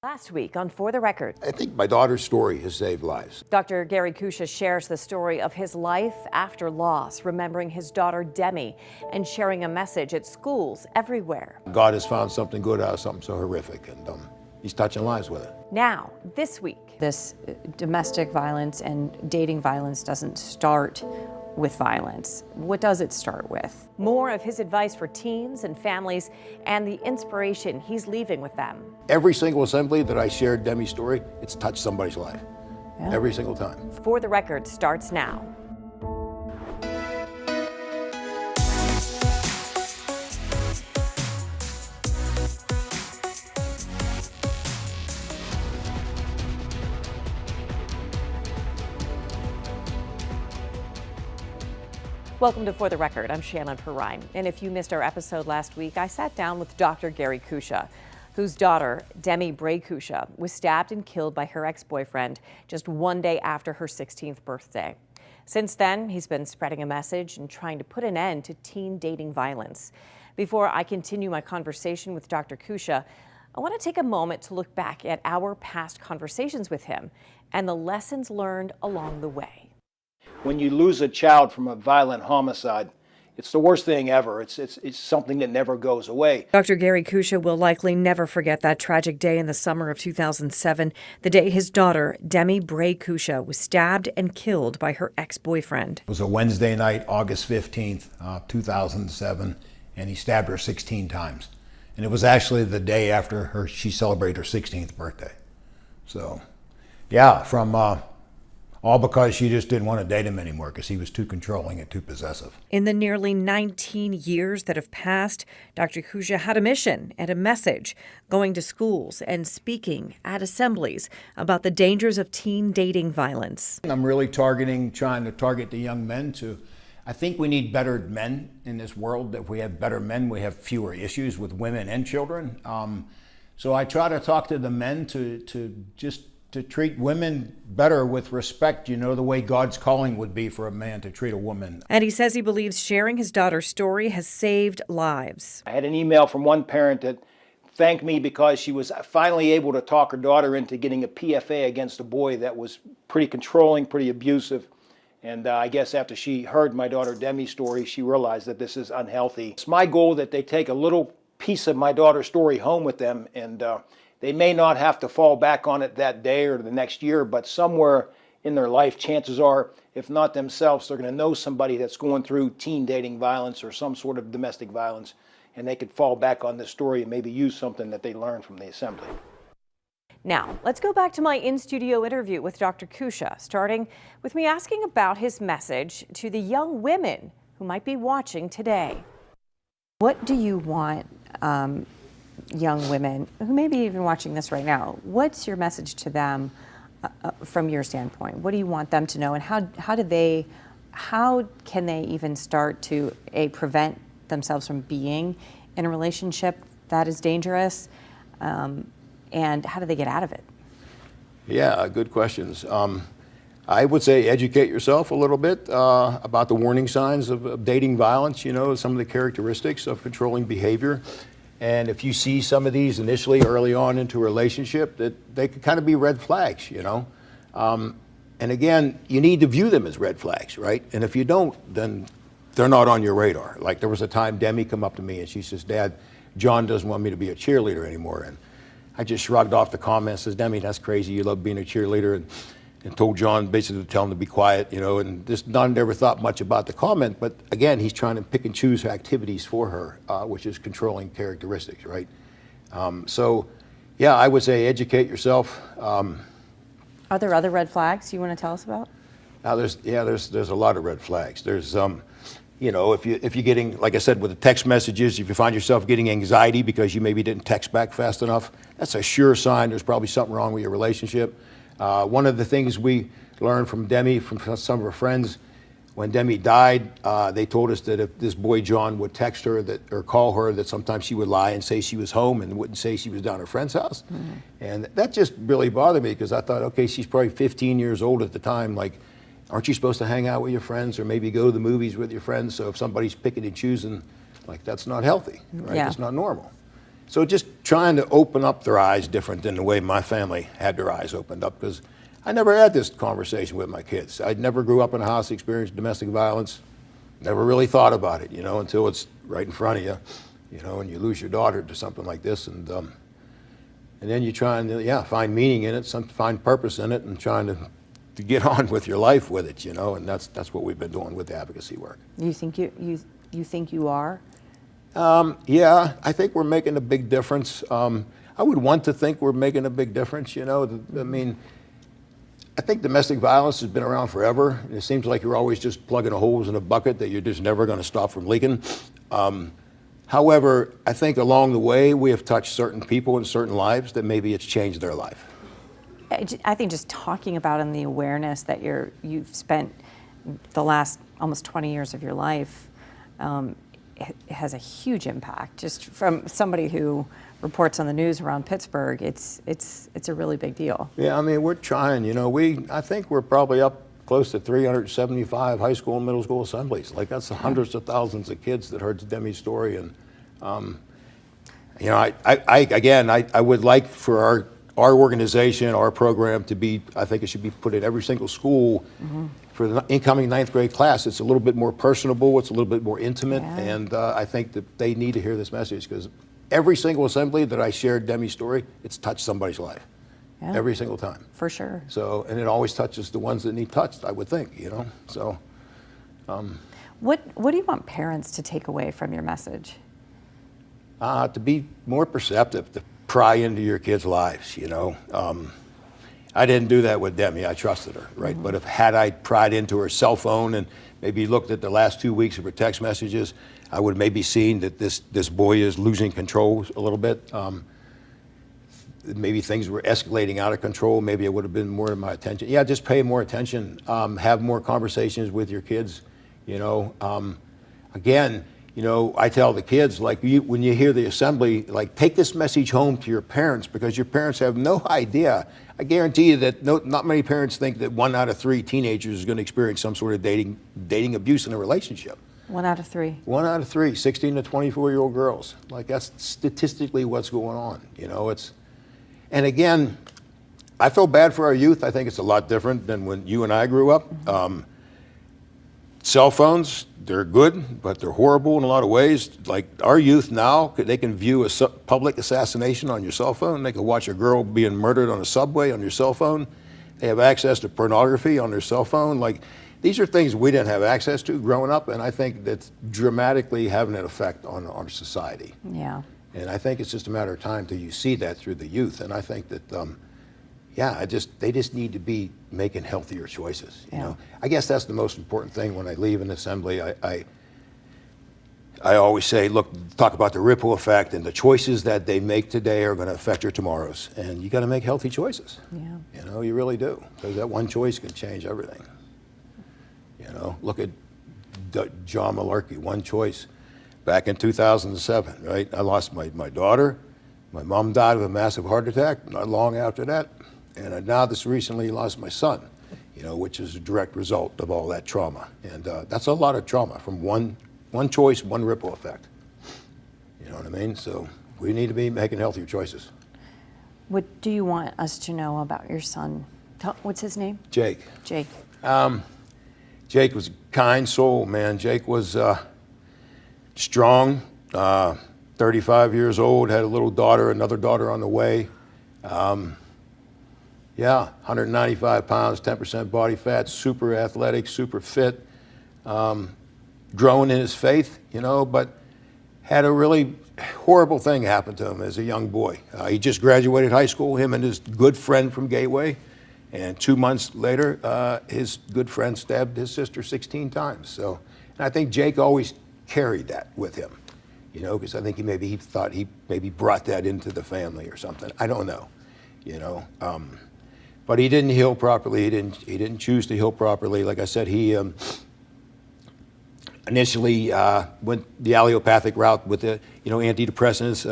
Last week on For the Record, I think my daughter's story has saved lives. Dr. Demi Cuccia shares the story of his life after loss, remembering his daughter Demi and sharing a message at schools everywhere. God has found something good out of something so horrific, and he's touching lives with it. Now, this week, this domestic violence and dating violence doesn't start with violence. What does it start with? More of his advice for teens and families and the inspiration he's leaving with them. Every single assembly that I shared Demi's story, it's touched somebody's life. Yeah. Every single time. For the Record starts now. Welcome to For the Record. I'm Shannon Perrine. And if you missed our episode last week, I sat down with Dr. Demi Cuccia, whose daughter, Demi Cuccia, was stabbed and killed by her ex-boyfriend just one day after her 16th birthday. Since then, he's been spreading a message and trying to put an end to teen dating violence. Before I continue my conversation with Dr. Cuccia, I want to take a moment to look back at our past conversations with him and the lessons learned along the way. When you lose a child from a violent homicide, it's the worst thing ever. It's something that never goes away. Dr. Demi Cuccia will likely never forget that tragic day in the summer of 2007, the day his daughter, Demi Cuccia, was stabbed and killed by her ex-boyfriend. It was a Wednesday night, August 15th, 2007, and he stabbed her 16 times. And it was actually the day after she celebrated her 16th birthday. So, yeah, all because she just didn't want to date him anymore because he was too controlling and too possessive. In the nearly 19 years that have passed, Dr. Cuccia had a mission and a message, going to schools and speaking at assemblies about the dangers of teen dating violence. I'm really trying to target the young men I think we need better men in this world. If we have better men, we have fewer issues with women and children. So I try to talk to the men to treat women better with respect, the way God's calling would be for a man to treat a woman. And he says he believes sharing his daughter's story has saved lives. I had an email from one parent that thanked me because she was finally able to talk her daughter into getting a PFA against a boy that was pretty controlling, pretty abusive. And I guess after she heard my daughter Demi's story, she realized that this is unhealthy. It's my goal that they take a little piece of my daughter's story home with them, and they may not have to fall back on it that day or the next year, but somewhere in their life, chances are, if not themselves, they're going to know somebody that's going through teen dating violence or some sort of domestic violence, and they could fall back on this story and maybe use something that they learned from the assembly. Now, let's go back to my in-studio interview with Dr. Cuccia, starting with me asking about his message to the young women who might be watching today. What do you want young women who may be even watching this right now, what's your message to them from your standpoint? What do you want them to know, and how can they even start to prevent themselves from being in a relationship that is dangerous, and how do they get out of it? Yeah, good questions. I would say educate yourself a little bit about the warning signs of dating violence, some of the characteristics of controlling behavior. And if you see some of these initially early on into a relationship, that they could kind of be red flags, And again, you need to view them as red flags, right? And if you don't, then they're not on your radar. Like there was a time Demi come up to me and she says, "Dad, John doesn't want me to be a cheerleader anymore." And I just shrugged off the comment and says, "Demi, that's crazy. You love being a cheerleader." And told John basically to tell him to be quiet, and this Don never thought much about the comment, but again, he's trying to pick and choose activities for her, which is controlling characteristics, right? So, yeah, I would say educate yourself. Are there other red flags you want to tell us about? Now, there's a lot of red flags. There's, if you're getting, like I said, with the text messages, if you find yourself getting anxiety because you maybe didn't text back fast enough, that's a sure sign there's probably something wrong with your relationship. One of the things we learned from Demi, from some of her friends, when Demi died, they told us that if this boy John would text her or call her, that sometimes she would lie and say she was home and wouldn't say she was down at her friend's house. Mm-hmm. And that just really bothered me because I thought, okay, she's probably 15 years old at the time. Like, aren't you supposed to hang out with your friends or maybe go to the movies with your friends? So if somebody's picking and choosing, like, that's not healthy, right? Yeah. It's not normal. So just trying to open up their eyes different than the way my family had their eyes opened up, because I never had this conversation with my kids. I never grew up in a house that experienced domestic violence. Never really thought about it, until it's right in front of you, and you lose your daughter to something like this, and then you try and find meaning in it, find purpose in it, and trying to get on with your life with it, and that's what we've been doing with the advocacy work. You think you think you are? Yeah, I think we're making a big difference. I would want to think we're making a big difference, I mean, I think domestic violence has been around forever. It seems like you're always just plugging holes in a bucket that you're just never going to stop from leaking. However, I think along the way we have touched certain people in certain lives that maybe it's changed their life. I think just talking about and the awareness that you've spent the last almost 20 years of your life it has a huge impact. Just from somebody who reports on the news around Pittsburgh, it's a really big deal. Yeah, I mean, we're trying. I think we're probably up close to 375 high school and middle school assemblies. Like, that's hundreds of thousands of kids that heard Demi's story. And I would like for our organization, our program to be, I think it should be put in every single school. For the incoming 9th grade class. It's a little bit more personable, it's a little bit more intimate, and I think that they need to hear this message, because every single assembly that I shared Demi's story, it's touched somebody's life. Every single time. For sure. So, and it always touches the ones that need touched, I would think, so. What do you want parents to take away from your message? To be more perceptive, to pry into your kids' lives, I didn't do that with Demi. I trusted her, right? But had I pried into her cell phone and maybe looked at the last 2 weeks of her text messages, I would maybe seen that this boy is losing control a little bit. Maybe things were escalating out of control. Maybe it would have been more of my attention. Yeah, just pay more attention. Have more conversations with your kids. Again, I tell the kids, like, when you hear the assembly, like, take this message home to your parents, because your parents have no idea. I guarantee you that not many parents think that 1 out of 3 teenagers is going to experience some sort of dating abuse in a relationship. 1 out of 3. 1 out of 3, 16 to 24-year-old girls. Like, that's statistically what's going on. And again, I feel bad for our youth. I think it's a lot different than when you and I grew up. Cell phones, they're good, but they're horrible in a lot of ways. Like, our youth now, they can view a public assassination on your cell phone. They can watch a girl being murdered on a subway on your cell phone. They have access to pornography on their cell phone. Like, these are things we didn't have access to growing up, and I think that's dramatically having an effect on our society. Yeah. And I think it's just a matter of time till you see that through the youth. And I think that, they just need to be making healthier choices. I guess that's the most important thing when I leave an assembly. I always say, look, talk about the ripple effect, and the choices that they make today are going to affect your tomorrows. And you got to make healthy choices. Yeah. You really do, because that one choice can change everything. Look at John Malarkey, one choice. Back in 2007, right? I lost my daughter. My mom died of a massive heart attack not long after that. And I now just recently lost my son, which is a direct result of all that trauma. And that's a lot of trauma from one choice, one ripple effect. You know what I mean? So we need to be making healthier choices. What do you want us to know about your son? What's his name? Jake. Jake. Jake was a kind soul, man. Jake was strong, 35 years old, had a little daughter, another daughter on the way. 195 pounds, 10% body fat, super athletic, super fit, growing in his faith, but had a really horrible thing happen to him as a young boy. He just graduated high school, him and his good friend from Gateway, and 2 months later, his good friend stabbed his sister 16 times. So, and I think Jake always carried that with him, because I think he thought he maybe brought that into the family or something. I don't know, but he didn't heal properly. He didn't choose to heal properly. Like I said, he initially went the allopathic route with the antidepressants,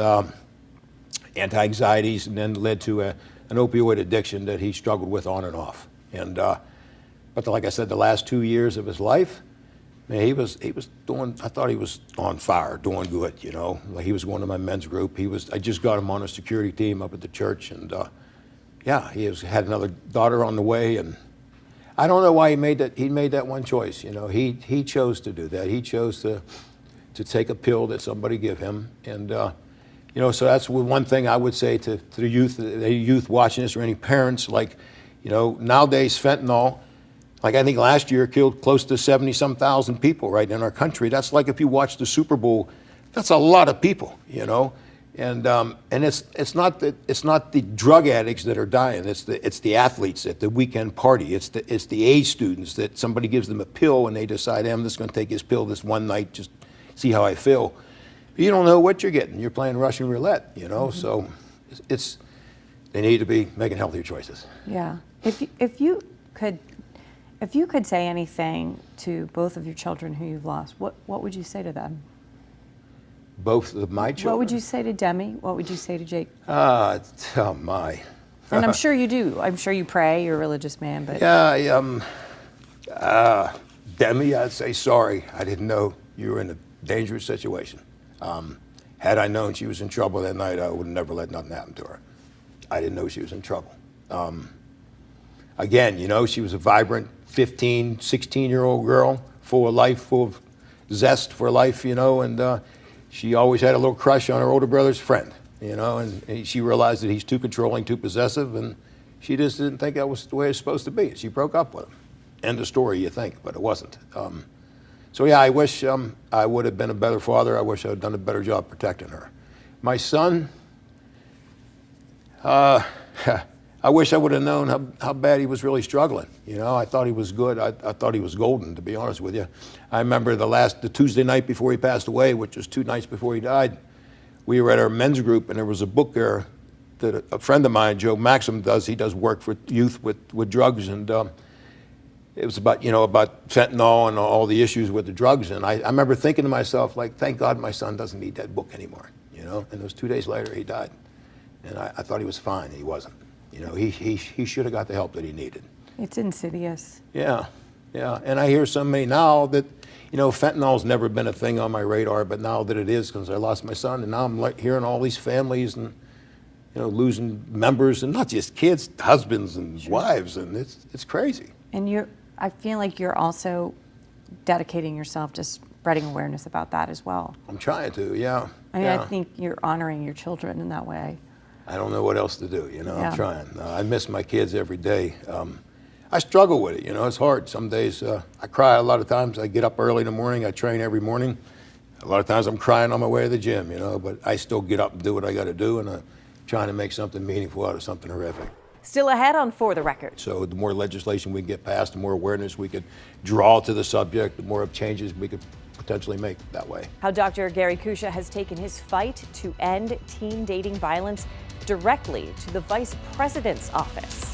anti-anxieties, and then led to an opioid addiction that he struggled with on and off. And but like I said, the last 2 years of his life, Man, he was doing, I thought he was on fire, doing good, you know. Like he was going to my men's group. I just got him on a security team up at the church, and yeah, had another daughter on the way, and I don't know why he made that one choice, you know. He chose to do that. He chose to take a pill that somebody give him, and you know, so that's one thing I would say to the youth watching this, or any parents, like, you know, nowadays fentanyl, like I think last year killed close to 70-some thousand people right in our country. That's like if you watch the Super Bowl, that's a lot of people, you know. And it's not the drug addicts that are dying. It's the athletes at the weekend party. It's the A students that somebody gives them a pill and they decide, hey, I'm just going to take this pill this one night, just see how I feel. You don't know what you're getting. You're playing Russian roulette, you know. So they need to be making healthier choices. Yeah. If you could say anything to both of your children who you've lost, what would you say to them? Both of my children? What would you say to Demi? What would you say to Jake? Oh my. And I'm sure you do. I'm sure you pray. You're a religious man, but Yeah, Demi, I'd say sorry. I didn't know you were in a dangerous situation. Had I known she was in trouble that night, I would have never let nothing happen to her. I didn't know she was in trouble. Again, you know, she was a vibrant 15, 16-year-old girl, full of life, full of zest for life, you know, and she always had a little crush on her older brother's friend, you know, and she realized that he's too controlling, too possessive, and she just didn't think that was the way it's supposed to be. She broke up with him. End of story, you think, but it wasn't. So yeah, I wish I would have been a better father. I wish I had done a better job protecting her. My son, I wish I would have known how bad he was really struggling. You know, I thought he was good. I thought he was golden, to be honest with you. I remember the Tuesday night before he passed away, which was 2 nights before he died, we were at our men's group, and there was a book there that a friend of mine, Joe Maxim, does. He does work for youth with drugs, and it was about, you know, about fentanyl and all the issues with the drugs. And I remember thinking to myself, like, thank God my son doesn't need that book anymore, you know? And it was 2 days later he died. And I thought he was fine. He wasn't. You know, he should have got the help that he needed. it's insidious. Yeah, yeah. And I hear so many now that, you know, fentanyl's never been a thing on my radar, but now that it is, because I lost my son, and now I'm like hearing all these families and, you know, losing members, and not just kids, husbands and wives, and it's crazy. And I feel like you're also dedicating yourself to spreading awareness about that as well. I'm trying to, yeah. I mean, yeah. I think you're honoring your children in that way. I don't know what else to do, you know, Yeah. I'm trying. I miss my kids every day. I struggle with it, you know, it's hard. Some days I cry a lot of times. I get up early in the morning, I train every morning. A lot of times I'm crying on my way to the gym, you know, but I still get up and do what I got to do, and I'm trying to make something meaningful out of something horrific. Still ahead on For the Record. So the more legislation we get passed, the more awareness we could draw to the subject, the more changes we could potentially make that way. How Dr. Gary Cuccia has taken his fight to end teen dating violence directly to the Vice President's office.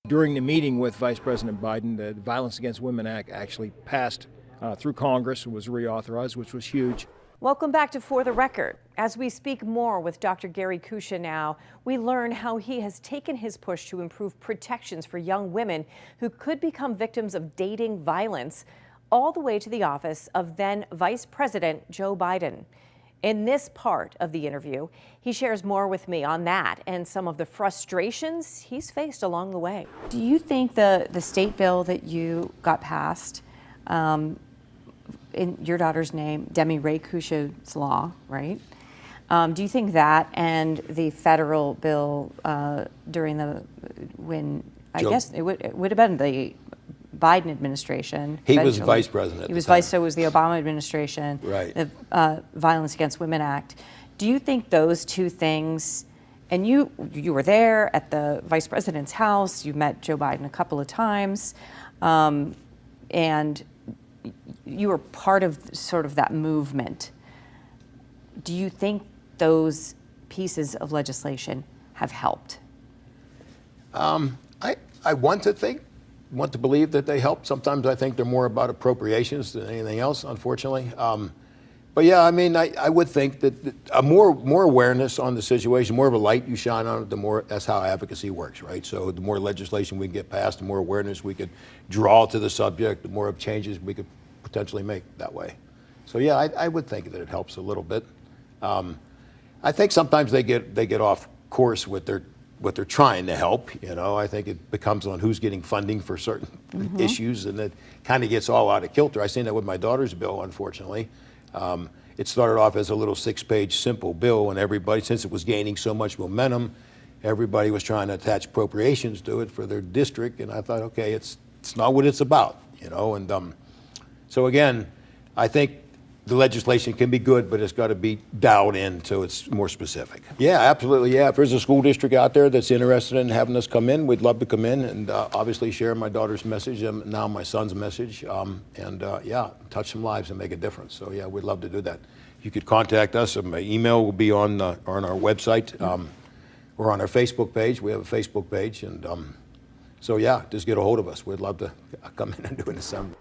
During the meeting with Vice President Biden, the Violence Against Women Act actually passed through Congress and was reauthorized, which was huge. Welcome back to For the Record. As we speak more with Dr. Gary Cuccia now, we learn how he has taken his push to improve protections for young women who could become victims of dating violence all the way to the office of then Vice President Joe Biden. In this part of the interview, he shares more with me on that and some of the frustrations he's faced along the way. Do you think the state bill that you got passed in your daughter's name, Demi Cuccia's law, right? Do you think that and the federal bill during I guess it would have been the Biden administration. He was vice president. He was vice, so it was the Obama administration. Right. The Violence Against Women Act. Do you think those two things, and you were there at the vice president's house, you met Joe Biden a couple of times, and you were part of sort of that movement. Do you think those pieces of legislation have helped? I want to believe that they help. Sometimes I think they're more about appropriations than anything else, unfortunately. But yeah, I mean, I would think that more awareness on the situation, more of a light you shine on it, the more, that's how advocacy works, right? So the more legislation we can get passed, the more awareness we could draw to the subject, the more changes we could potentially make that way. So yeah, I would think that it helps a little bit. I think sometimes they get off course with what they're trying to help. You know, I think it becomes on who's getting funding for certain issues, and it kind of gets all out of kilter. I seen that with my daughter's bill, unfortunately. It started off as a little 6-page simple bill, and everybody, since it was gaining so much momentum, everybody was trying to attach appropriations to it for their district, and I thought, okay, it's not what it's about, you know. And so again, I think the legislation can be good, but it's got to be dialed in so it's more specific. Yeah, absolutely. Yeah, if there's a school district out there that's interested in having us come in, we'd love to come in and obviously share my daughter's message and now my son's message, yeah, touch some lives and make a difference. So yeah, we'd love to do that. You could contact us. My email will be on our website or on our Facebook page. We have a Facebook page, and so yeah, just get a hold of us. We'd love to come in and do an assembly.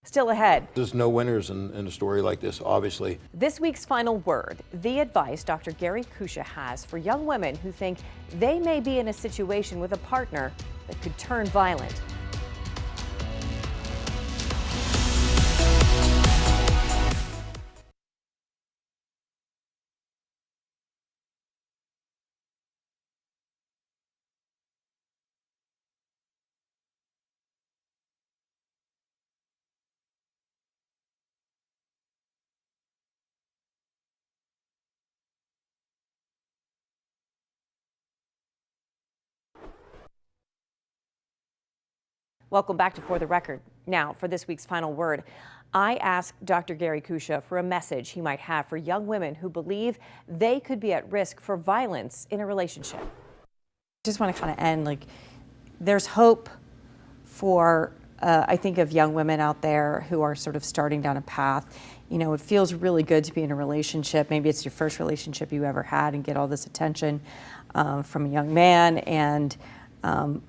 Still ahead. There's no winners in a story like this, obviously. This week's final word, the advice Dr. Gary Cuccia has for young women who think they may be in a situation with a partner that could turn violent. Welcome back to For the Record. Now, for this week's final word, I asked Dr. Gary Cuccia for a message he might have for young women who believe they could be at risk for violence in a relationship. Just want to kind of end, like, there's hope for, I think, of young women out there who are sort of starting down a path. You know, it feels really good to be in a relationship. Maybe it's your first relationship you ever had and get all this attention from a young man, and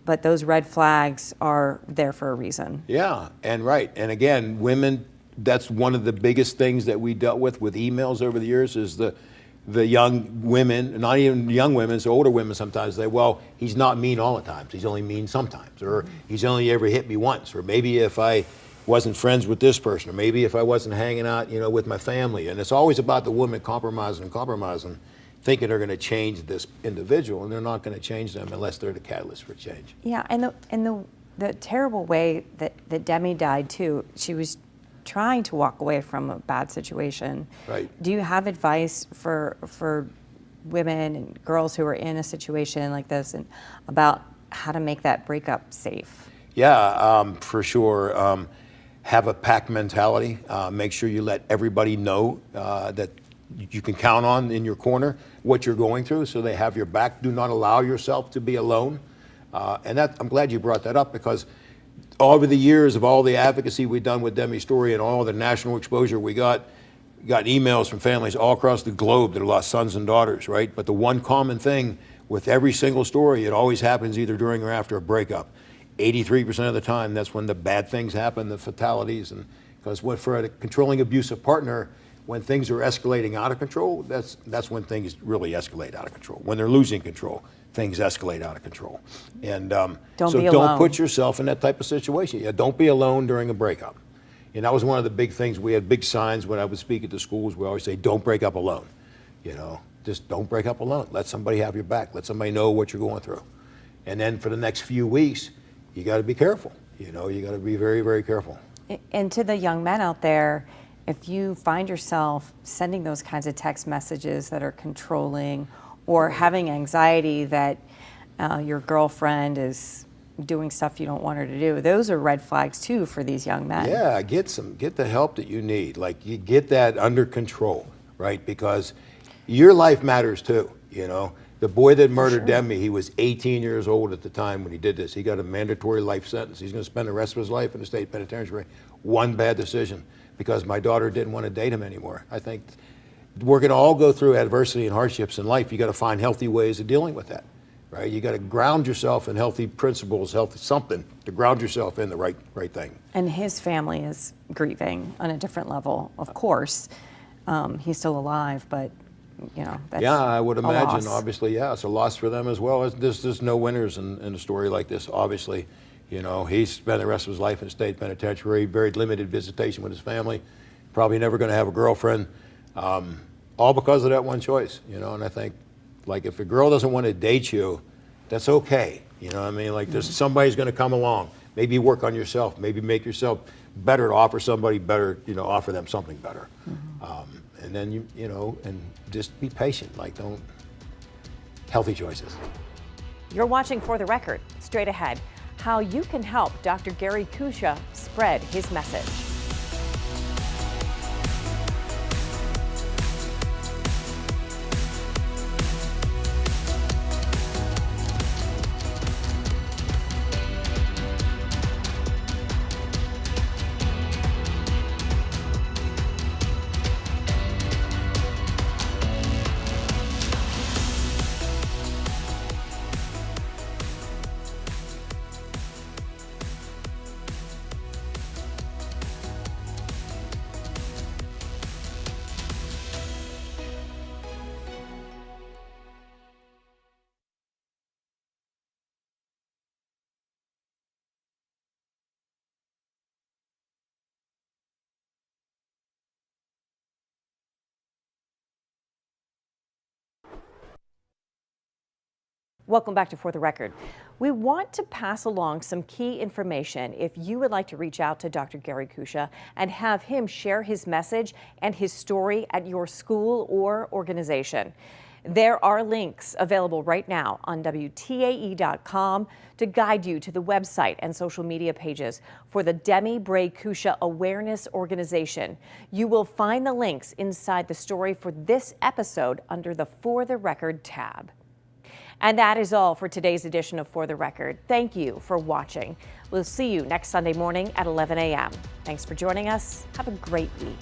but those red flags are there for a reason. Yeah, and right. And again, women, that's one of the biggest things that we dealt with emails over the years is the young women, not even young women, it's older women sometimes say, well, he's not mean all the time. He's only mean sometimes, or he's only ever hit me once, or maybe if I wasn't friends with this person, or maybe if I wasn't hanging out, you know, with my family. And it's always about the woman compromising, thinking they're going to change this individual, and they're not going to change them unless they're the catalyst for change. Yeah, and the terrible way that Demi died too, she was trying to walk away from a bad situation. Right. Do you have advice for women and girls who are in a situation like this and about how to make that breakup safe? Yeah, for sure. Have a pack mentality. Make sure you let everybody know that you can count on in your corner what you're going through, so they have your back. Do not allow yourself to be alone. And I'm glad you brought that up, because over the years of all the advocacy we've done with Demi's story and all the national exposure we got emails from families all across the globe that have lost sons and daughters, right? But the one common thing with every single story, it always happens either during or after a breakup. 83% of the time, that's when the bad things happen, the fatalities. And because for a controlling abusive partner, when things are escalating out of control, that's when things really escalate out of control. When they're losing control, things escalate out of control. And don't put yourself in that type of situation. Yeah, don't be alone during a breakup. And that was one of the big things. We had big signs when I would speak at the schools. We always say, don't break up alone. You know, just don't break up alone. Let somebody have your back. Let somebody know what you're going through. And then for the next few weeks, you got to be careful. You know, you got to be very, very careful. And to the young men out there, if you find yourself sending those kinds of text messages that are controlling, or having anxiety that your girlfriend is doing stuff you don't want her to do, those are red flags too for these young men. Yeah, get the help that you need. Like, you get that under control, right? Because your life matters too, you know. The boy that murdered Demi, he was 18 years old at the time when he did this. He got a mandatory life sentence. He's going to spend the rest of his life in the state penitentiary. One bad decision, because my daughter didn't want to date him anymore. I think we're going to all go through adversity and hardships in life. You got to find healthy ways of dealing with that, right? You got to ground yourself in healthy principles, healthy something to ground yourself in the right thing. And his family is grieving on a different level, of course. He's still alive, but you know, that's yeah, I would imagine. loss. Obviously, yeah, it's a loss for them as well. There's no winners in a story like this. Obviously, you know, he spent the rest of his life in a state penitentiary, very limited visitation with his family, probably never going to have a girlfriend, all because of that one choice. You know, and I think, like, if a girl doesn't want to date you, that's okay. You know what I mean? Like, there's somebody's going to come along. Maybe work on yourself. Maybe make yourself better to offer somebody better. You know, offer them something better. And then you know, and just be patient. Like, don't healthy choices. You're watching For the Record. Straight ahead, how you can help Dr. Gary Cuccia spread his message. Welcome back to For the Record. We want to pass along some key information if you would like to reach out to Dr. Gary Cuccia and have him share his message and his story at your school or organization. There are links available right now on WTAE.com to guide you to the website and social media pages for the Demi Cuccia Awareness Organization. You will find the links inside the story for this episode under the For the Record tab. And that is all for today's edition of For the Record. Thank you for watching. We'll see you next Sunday morning at 11 a.m. Thanks for joining us. Have a great week.